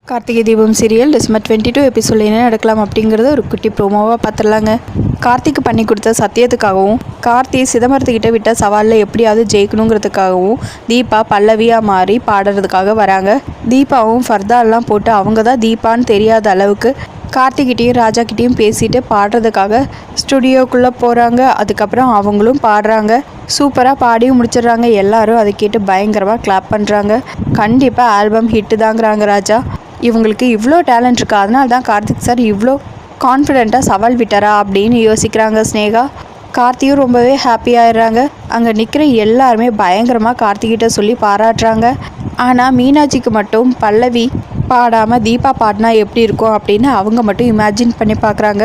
Karthigai Deepam serial December 22 episode என்ன நடக்கலாம் அப்படிங்கிறத ஒரு குட்டி ப்ரோமோவாக பார்த்துடலாங்க. கார்த்திக்கு பண்ணி கொடுத்த சத்தியத்துக்காகவும் கார்த்தி சிதம்பரத்துக்கிட்ட விட்ட சவாலில் எப்படியாவது ஜெயிக்கணுங்கிறதுக்காகவும் தீபா பல்லவியாக மாறி பாடுறதுக்காக வராங்க. தீபாவும் ஃபர்தாலாம் போட்டு அவங்க தான் தீபான்னு தெரியாத அளவுக்கு கார்த்திகிட்டையும் ராஜாக்கிட்டையும் பேசிட்டு பாடுறதுக்காக ஸ்டுடியோக்குள்ளே போகிறாங்க. அதுக்கப்புறம் அவங்களும் பாடுறாங்க. சூப்பராக பாடியும் முடிச்சிடுறாங்க. எல்லாரும் அதை கேட்டு பயங்கரமாக கிளாப் பண்ணுறாங்க. கண்டிப்பாக ஆல்பம் ஹிட்டு தாங்கிறாங்க ராஜா. இவங்களுக்கு இவ்வளோ டேலண்ட் இருக்கா, அதனால தான் கார்த்திக் சார் இவ்வளோ கான்ஃபிடெண்ட்டாக சவால் விட்டாரா அப்படின்னு யோசிக்கிறாங்க ஸ்னேகா. கார்த்தியும் ரொம்பவே ஹாப்பியாகிடுறாங்க. அங்கே நிற்கிற எல்லாருமே பயங்கரமாக கார்த்திகிட்ட சொல்லி பாராட்டுறாங்க. ஆனால் மீனாட்சிக்கு மட்டும் பல்லவி பாடாமல் தீபா பாடினா எப்படி இருக்கும் அப்படின்னு அவங்க மட்டும் இமேஜின் பண்ணி பார்க்குறாங்க.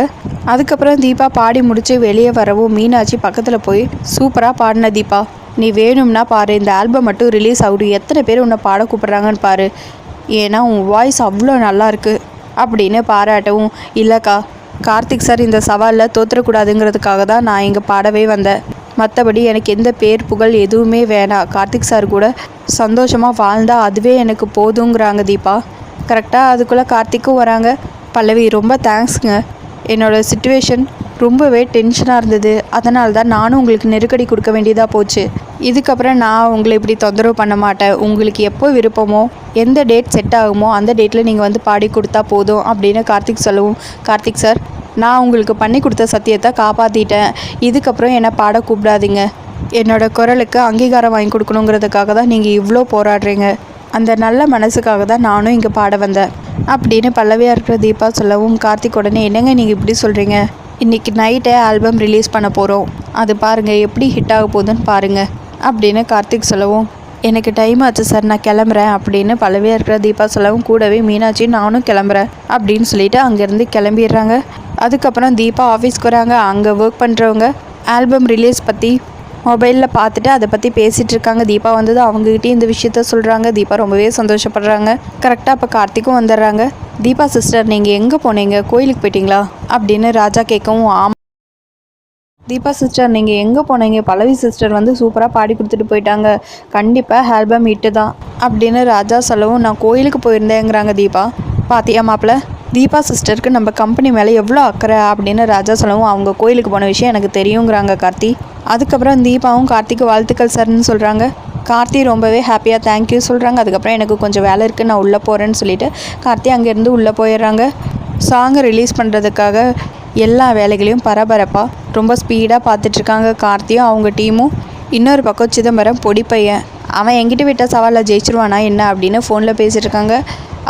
அதுக்கப்புறம் தீபா பாடி முடித்து வெளியே வரவும் மீனாட்சி பக்கத்தில் போய் சூப்பராக பாடின தீபா, நீ வேணும்னா பாரு, இந்த ஆல்பம் மட்டும் ரிலீஸ் ஆகுது, எத்தனை பேர் உன்னை பாட கூப்பிட்றாங்கன்னு பாரு, ஏன்னா உன் வாய்ஸ் அவ்வளோ நல்லா இருக்குது அப்படின்னு பாராட்டவும், இல்லைக்கா கார்த்திக் சார் இந்த சவாலில் தோற்றுறக்கூடாதுங்கிறதுக்காக தான் நான் இங்கே பாடவே வந்தேன், மற்றபடி எனக்கு எந்த பேர் புகழ் எதுவுமே வேணாம், கார்த்திக் சார் கூட சந்தோஷமாக வாழ்ந்தால் அதுவே எனக்கு போதுங்கிறாங்க தீபா. கரெக்டாக அதுக்குள்ளே கார்த்திக்கும் வராங்க. பல்லவி, ரொம்ப தேங்க்ஸுங்க, என்னோடய சிச்சுவேஷன் ரொம்பவே டென்ஷனாக இருந்தது, அதனால தான் நானும் உங்களுக்கு நெருக்கடி கொடுக்க வேண்டியதாக போச்சு, இதுக்கப்புறம் நான் உங்களை இப்படி தொந்தரவு பண்ண மாட்டேன், உங்களுக்கு எப்போ விருப்பமோ எந்த டேட் செட் ஆகுமோ அந்த டேட்டில் நீங்கள் வந்து பாடி கொடுத்தா போதும் அப்படின்னு கார்த்திக் சொல்லவும், கார்த்திக் சார், நான் உங்களுக்கு பண்ணி கொடுத்த சத்தியத்தை காப்பாற்றிட்டேன், இதுக்கப்புறம் என்னை பாட கூப்பிடாதீங்க, என்னோடய குரலுக்கு அங்கீகாரம் வாங்கி கொடுக்கணுங்கிறதுக்காக தான் நீங்கள் இவ்வளோ போராடுறீங்க, அந்த நல்ல மனசுக்காக தான் நானும் இங்கே பாட வந்தேன் அப்படின்னு பல்லவியாக இருக்கிற தீபா சொல்லவும், கார்த்திக் உடனே, என்னங்க நீங்கள் இப்படி சொல்கிறீங்க, இன்றைக்கி நைட்டே ஆல்பம் ரிலீஸ் பண்ண போகிறோம், அது பாருங்கள் எப்படி ஹிட் ஆக போகுதுன்னு பாருங்கள் அப்படின்னு கார்த்திக் சொல்லவும், எனக்கு டைம் ஆச்சு சார், நான் கிளம்புறேன் அப்படின்னு பல்லவியாக இருக்கிற தீபா சொல்லவும், கூடவே மீனாட்சி நானும் கிளம்புறேன் அப்படின்னு சொல்லிட்டு அங்கேருந்து கிளம்பிடுறாங்க. அதுக்கப்புறம் தீபா ஆஃபீஸ்க்கு வராங்க. அங்கே ஒர்க் பண்ணுறவங்க ஆல்பம் ரிலீஸ் பற்றி மொபைலில் பார்த்துட்டு அதை பற்றி பேசிகிட்டு இருக்காங்க. தீபா வந்தது அவங்ககிட்டயும் இந்த விஷயத்த சொல்கிறாங்க. தீபா ரொம்பவே சந்தோஷப்படுறாங்க. கரெக்டாக அப்போ கார்த்திக்கும் வந்துடுறாங்க. தீபா சிஸ்டர், நீங்கள் எங்கே போனீங்க, கோயிலுக்கு போயிட்டீங்களா அப்படின்னு ராஜா கேட்கவும், ஆமாம் தீபா சிஸ்டர் நீங்கள் எங்கே போனீங்க, பல்லவி சிஸ்டர் வந்து சூப்பராக பாடி கொடுத்துட்டு போயிட்டாங்க, கண்டிப்பாக ஆல்பம் ஹிட்டு தான் அப்படின்னு ராஜா சொல்லவும், நான் கோயிலுக்கு போயிருந்தேங்கிறாங்க தீபா. பாத்தியா மாப்பிள்ள, தீபா சிஸ்டருக்கு நம்ம கம்பெனி மேலே எவ்வளோ அக்கறை அப்படின்னு ராஜா சொல்லவும், அவங்க கோயிலுக்கு போன விஷயம் எனக்கு தெரியுங்கிறாங்க கார்த்தி. அதுக்கப்புறம் தீபாவும் கார்த்திக்கு வாழ்த்துக்கள் சார்னு சொல்கிறாங்க. கார்த்தி ரொம்பவே ஹாப்பியாக தேங்க்யூ சொல்கிறாங்க. அதுக்கப்புறம் எனக்கு கொஞ்சம் வேலை இருக்குது, நான் உள்ளே போகிறேன்னு சொல்லிவிட்டு கார்த்தி அங்கேருந்து உள்ளே போயிடுறாங்க. சாங்கை ரிலீஸ் பண்ணுறதுக்காக எல்லா வேலைகளையும் பரபரப்பாக ரொம்ப ஸ்பீடாக பார்த்துட்ருக்காங்க கார்த்தியும் அவங்க டீமும். இன்னொரு பக்கம் சிதம்பரம் பொடி பையன், அவன் என்கிட்ட விட்ட சவாலில் ஜெயிச்சிருவானா என்ன அப்படின்னு ஃபோனில் பேசிகிட்டு இருக்காங்க.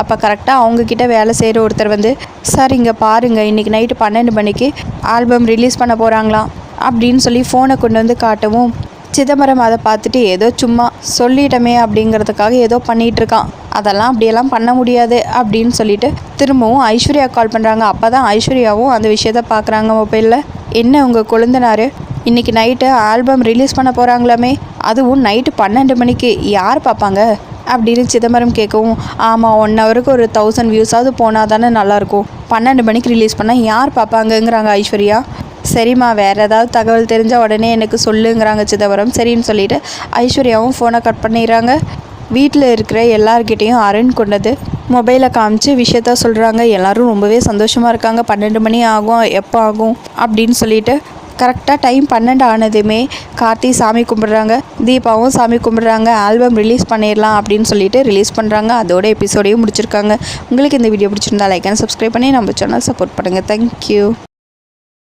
அப்போ கரெக்டாக அவங்கக்கிட்ட வேலை செய்கிற ஒருத்தர் வந்து, சார் இங்கே பாருங்கள், இன்றைக்கி நைட்டு 12 மணிக்கு ஆல்பம் ரிலீஸ் பண்ண போகிறாங்களாம் அப்படின்னு சொல்லி ஃபோனை கொண்டு வந்து காட்டவும், சிதம்பரம் அதை பார்த்துட்டு ஏதோ சும்மா சொல்லிட்டமே அப்படிங்கிறதுக்காக ஏதோ பண்ணிகிட்ருக்கான், அதெல்லாம் அப்படியெல்லாம் பண்ண முடியாது அப்படின்னு சொல்லிட்டு திரும்பவும் ஐஸ்வர்யா கால் பண்ணுறாங்க. அப்போ தான் ஐஸ்வர்யாவும் அந்த விஷயத்த பார்க்குறாங்க மொபைலில். என்ன உங்கள் கொழுந்தனார் இன்றைக்கி நைட்டு ஆல்பம் ரிலீஸ் பண்ண போகிறாங்களாமே, அதுவும் நைட்டு 12 மணிக்கு, யார் பார்ப்பாங்க அப்படின்னு சிதம்பரம் கேட்கவும், ஆமாம் 1 ஹவருக்கு ஒரு 1000 வியூஸாவது போனால் தானே நல்லாயிருக்கும், 12 மணிக்கு ரிலீஸ் பண்ணால் யார் பார்ப்பாங்கங்கிறாங்க ஐஸ்வர்யா. சரிம்மா, வேறு ஏதாவது தகவல் தெரிஞ்சால் உடனே எனக்கு சொல்லுங்கிறாங்க சிதம்பரம். சரின்னு சொல்லிவிட்டு ஐஸ்வர்யாவும் ஃபோனை கட் பண்ணிடுறாங்க. வீட்டில் இருக்கிற எல்லார்கிட்டேயும் அருண் கொண்டது மொபைலை காமிச்சு விஷயத்த சொல்கிறாங்க. எல்லோரும் ரொம்பவே சந்தோஷமாக இருக்காங்க. 12 மணி ஆகும், எப்போ ஆகும் அப்படின்னு சொல்லிட்டு கரெக்டாக டைம் 12 ஆனதுமே கார்த்தி சாமி கும்பிட்றாங்க, தீபாவும் சாமி கும்பிட்றாங்க. ஆல்பம் ரிலீஸ் பண்ணிடலாம் அப்படின்னு சொல்லிட்டு ரிலீஸ் பண்ணுறாங்க. அதோட எபிசோடையும் முடிச்சிருக்காங்க. உங்களுக்கு இந்த வீடியோ பிடிச்சிருந்தா லைக் அண்ட் சப்ஸ்கிரைப் பண்ணி நம்ம சேனல் சப்போர்ட் பண்ணுங்கள். தேங்க்யூ.